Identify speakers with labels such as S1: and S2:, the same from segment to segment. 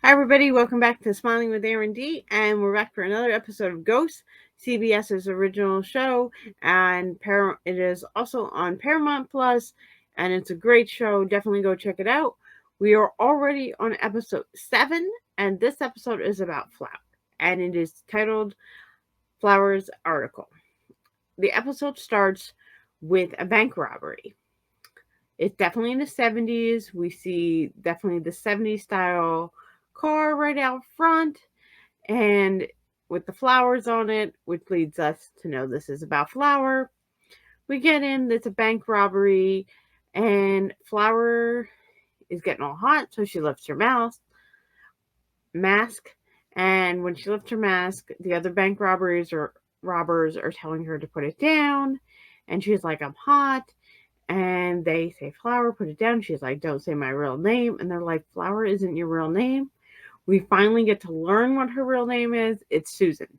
S1: Hi, everybody. Welcome back to Smiling with Erin D. And we're back for another episode of Ghosts, CBS's original show. And it is also on Paramount Plus, and it's a great show. Definitely go check it out. We are already on episode 7, and this episode is about Flower. And it is titled Flower's Article. The episode starts with a bank robbery. It's definitely in the 70s. We see definitely the 70s style car right out front and with the flowers on it, which leads us to know this is about Flower. We get in, it's a bank robbery, and Flower is getting all hot, so she lifts her mask. And when she lifts her mask, the other bank robbers are telling her to put it down. And she's like, I'm hot. And they say, Flower, put it down. She's like, don't say my real name. And they're like, Flower isn't your real name. We finally get to learn what her real name is. It's Susan.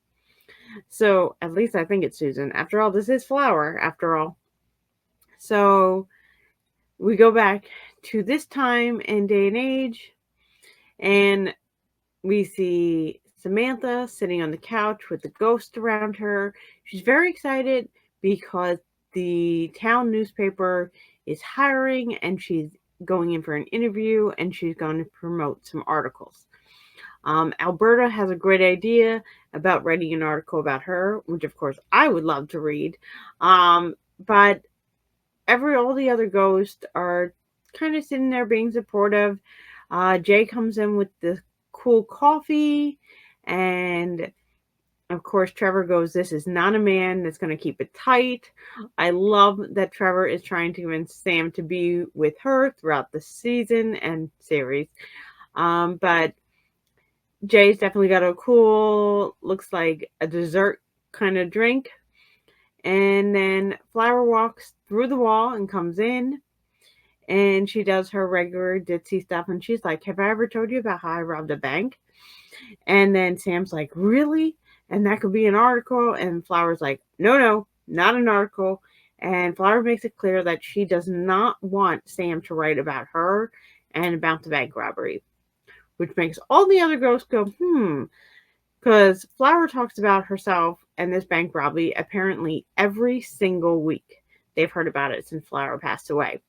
S1: So at least I think it's Susan. After all, this is Flower, after all. So we go back to this time and day and age. And we see Samantha sitting on the couch with the ghost around her. She's very excited because the town newspaper is hiring and she's going in for an interview and she's going to promote some articles. Alberta has a great idea about writing an article about her, which of course I would love to read. But all the other ghosts are kind of sitting there being supportive. Jay comes in with the cool coffee, and of course Trevor goes, this is not a man that's going to keep it tight. I love that Trevor is trying to convince Sam to be with her throughout the season and series. But Jay's definitely got a cool, looks like a dessert kind of drink. And then Flower walks through the wall and comes in. And she does her regular ditzy stuff. And she's like, have I ever told you about how I robbed a bank? And then Sam's like, really? And that could be an article. And Flower's like, no, not an article. And Flower makes it clear that she does not want Sam to write about her and about the bank robbery, which makes all the other ghosts go, because Flower talks about herself and this bank robbery apparently every single week. They've heard about it since Flower passed away.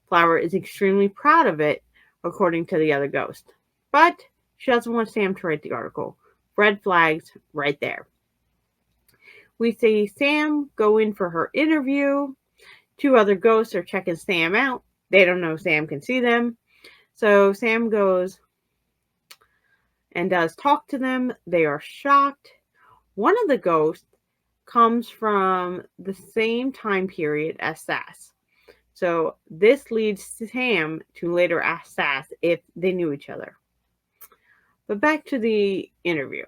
S1: Flower is extremely proud of it, according to the other ghost. But she doesn't want Sam to write the article. Red flags right there. We see Sam go in for her interview. 2 other ghosts are checking Sam out. They don't know Sam can see them. So Sam goes and does talk to them. They are shocked. One of the ghosts comes from the same time period as Sass. So this leads Sam to later ask Sass if they knew each other. But back to the interview.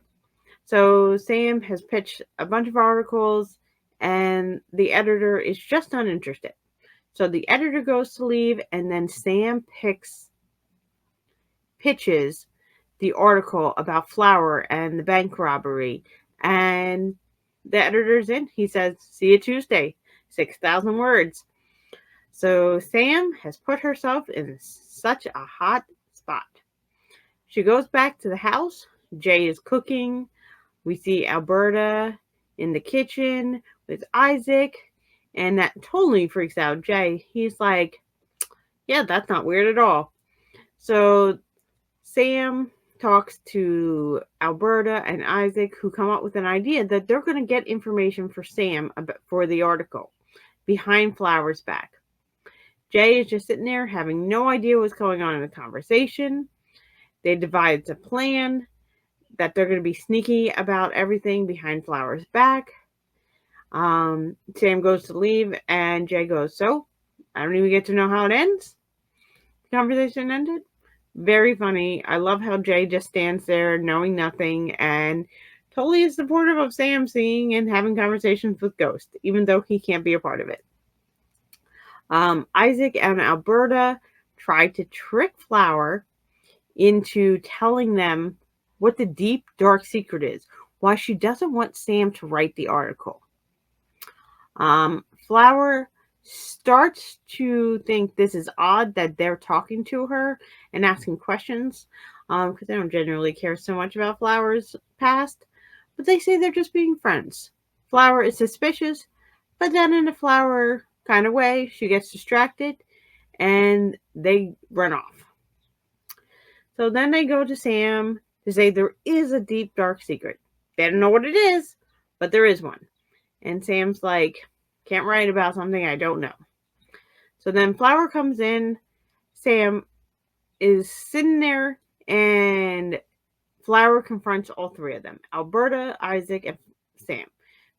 S1: So Sam has pitched a bunch of articles and the editor is just uninterested. So the editor goes to leave and then Sam pitches the article about Flower and the bank robbery, and the editor's in. He says, see you Tuesday, 6,000 words. So Sam has put herself in such a hot spot. She goes back to the house. Jay is cooking. We see Alberta in the kitchen with Isaac, and that totally freaks out Jay. He's like, yeah, that's not weird at all. So Sam talks to Alberta and Isaac, who come up with an idea that they're going to get information for Sam for the article behind Flower's back. Jay is just sitting there having no idea what's going on in the conversation. They devise a plan that they're going to be sneaky about everything behind Flower's back. Sam goes to leave and Jay goes, so I don't even get to know how it ends. The conversation ended. Very funny. I love how Jay just stands there knowing nothing and totally is supportive of Sam seeing and having conversations with ghosts, even though he can't be a part of it. Isaac and Alberta try to trick Flower into telling them what the deep, dark secret is, why she doesn't want Sam to write the article. Flower starts to think this is odd that they're talking to her and asking questions, because they don't generally care so much about Flower's past, but they say they're just being friends. Flower is suspicious, but then in a Flower kind of way, she gets distracted and they run off. So then they go to Sam to say there is a deep, dark secret. They don't know what it is, but there is one. And Sam's like, can't write about something I don't know. So then Flower comes in. Sam is sitting there, and Flower confronts all three of them, Alberta, Isaac, and Sam.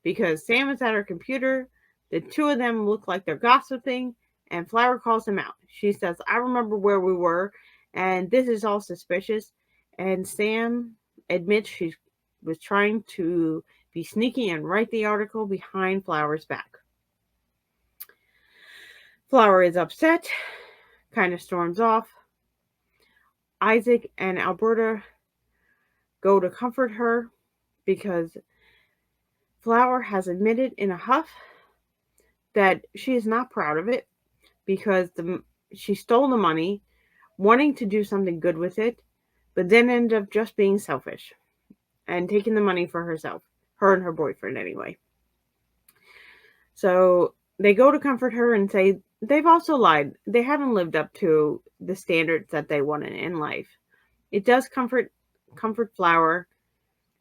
S1: Because Sam is at her computer, the two of them look like they're gossiping, and Flower calls him out. She says, I remember where we were, and this is all suspicious. And Sam admits she was trying to be sneaky and write the article behind Flower's back. Flower is upset, kind of storms off. Isaac and Alberta go to comfort her because Flower has admitted in a huff that she is not proud of it because she stole the money, wanting to do something good with it, but then ended up just being selfish and taking the money for herself, her and her boyfriend anyway. So they go to comfort her and say they've also lied. They haven't lived up to the standards that they wanted in life. It does comfort Flower,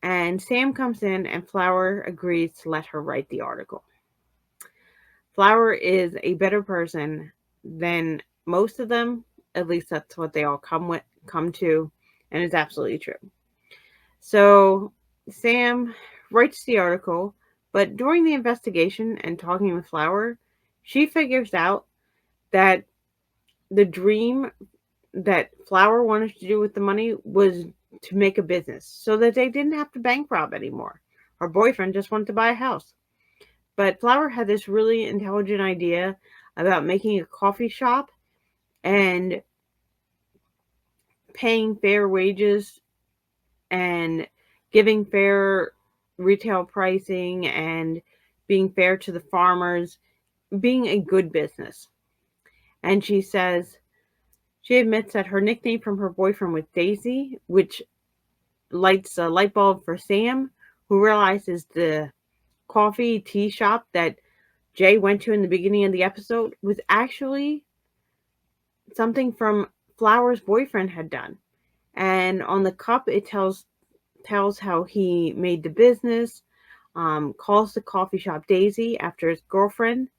S1: and Sam comes in and Flower agrees to let her write the article. Flower is a better person than most of them, at least that's what they all come to, and it's absolutely true. So Sam writes the article, but during the investigation and talking with Flower, she figures out that the dream that Flower wanted to do with the money was to make a business so that they didn't have to bank rob anymore. Her boyfriend just wanted to buy a house. But Flower had this really intelligent idea about making a coffee shop and paying fair wages and giving fair retail pricing and being fair to the farmers, being a good business. And she admits that her nickname from her boyfriend was Daisy, which lights a light bulb for Sam, who realizes the coffee tea shop that Jay went to in the beginning of the episode was actually something from Flower's boyfriend had done. And on the cup, it tells how he made the business, calls the coffee shop Daisy after his girlfriend,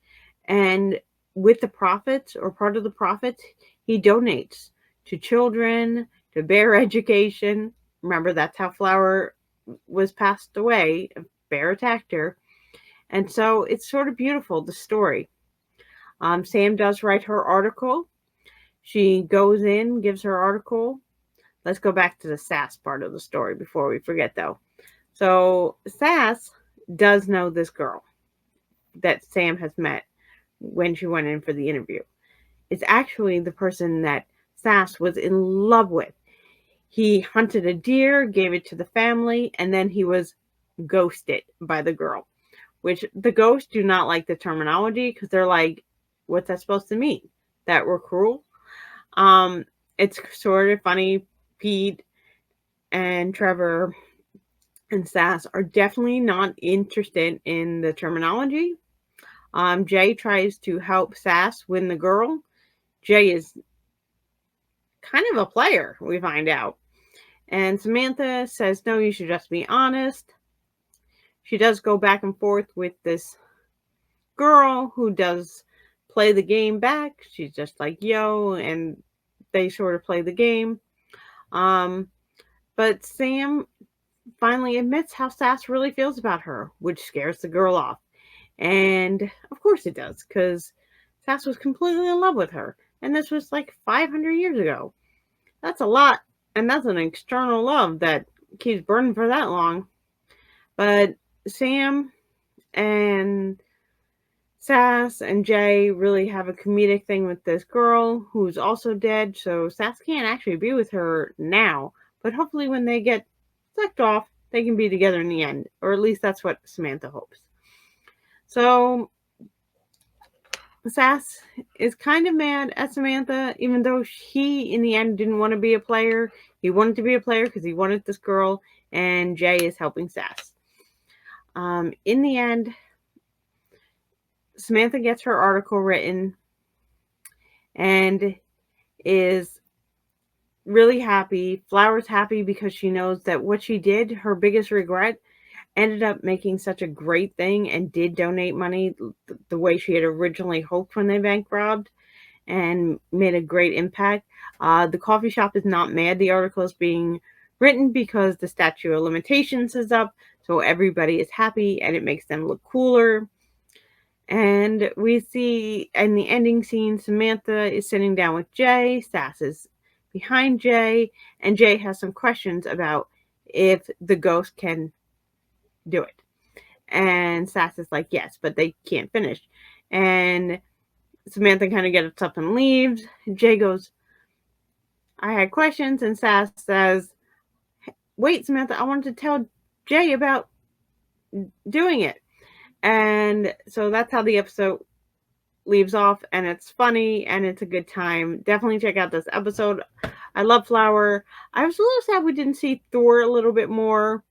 S1: and with the profits, or part of the profits, he donates to children, to bear education. Remember, that's how Flower was passed away. A bear attacked her. And so it's sort of beautiful, the story. Sam does write her article. She goes in, gives her article. Let's go back to the Sass part of the story before we forget, though. So Sass does know this girl that Sam has met when she went in for the interview. It's actually the person that Sass was in love with. He hunted a deer, gave it to the family, and then he was ghosted by the girl, which the ghosts do not like the terminology because they're like, what's that supposed to mean? That we're cruel? It's sort of funny. Pete and Trevor and Sass are definitely not interested in the terminology. Jay tries to help Sass win the girl. Jay is kind of a player, we find out. And Samantha says, no, you should just be honest. She does go back and forth with this girl who does play the game back. She's just like, yo, and they sort of play the game. But Sam finally admits how Sass really feels about her, which scares the girl off. And of course it does, because Sass was completely in love with her. And this was like 500 years ago. That's a lot. And that's an external love that keeps burning for that long. But Sam and Sass and Jay really have a comedic thing with this girl who's also dead. So Sass can't actually be with her now. But hopefully when they get sucked off, they can be together in the end. Or at least that's what Samantha hopes. So Sass is kind of mad at Samantha, even though he, in the end, didn't want to be a player. He wanted to be a player because he wanted this girl, and Jay is helping Sass. In the end, Samantha gets her article written and is really happy. Flower's happy because she knows that what she did, her biggest regret, ended up making such a great thing and did donate money the way she had originally hoped when they bank robbed, and made a great impact. The coffee shop is not mad the article is being written because the statute of limitations is up, so everybody is happy and it makes them look cooler. And we see in the ending scene, Samantha is sitting down with Jay, Sass is behind Jay, and Jay has some questions about if the ghost can do it. And Sass is like, yes, but they can't finish. And Samantha kind of gets up and leaves. Jay goes, I had questions. And Sass says, wait, Samantha, I wanted to tell Jay about doing it. And so that's how the episode leaves off. And it's funny and it's a good time. Definitely check out this episode. I love Flower. I was a little sad we didn't see Thor a little bit more.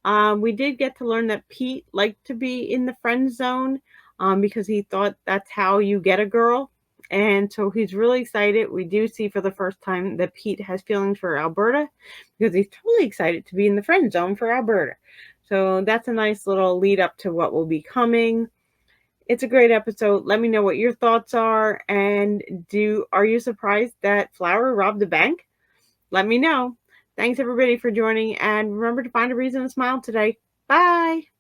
S1: We did get to learn that Pete liked to be in the friend zone because he thought that's how you get a girl. And so he's really excited. We do see for the first time that Pete has feelings for Alberta because he's totally excited to be in the friend zone for Alberta. So that's a nice little lead up to what will be coming. It's a great episode. Let me know what your thoughts are. And are you surprised that Flower robbed the bank? Let me know. Thanks everybody for joining, and remember to find a reason to smile today. Bye.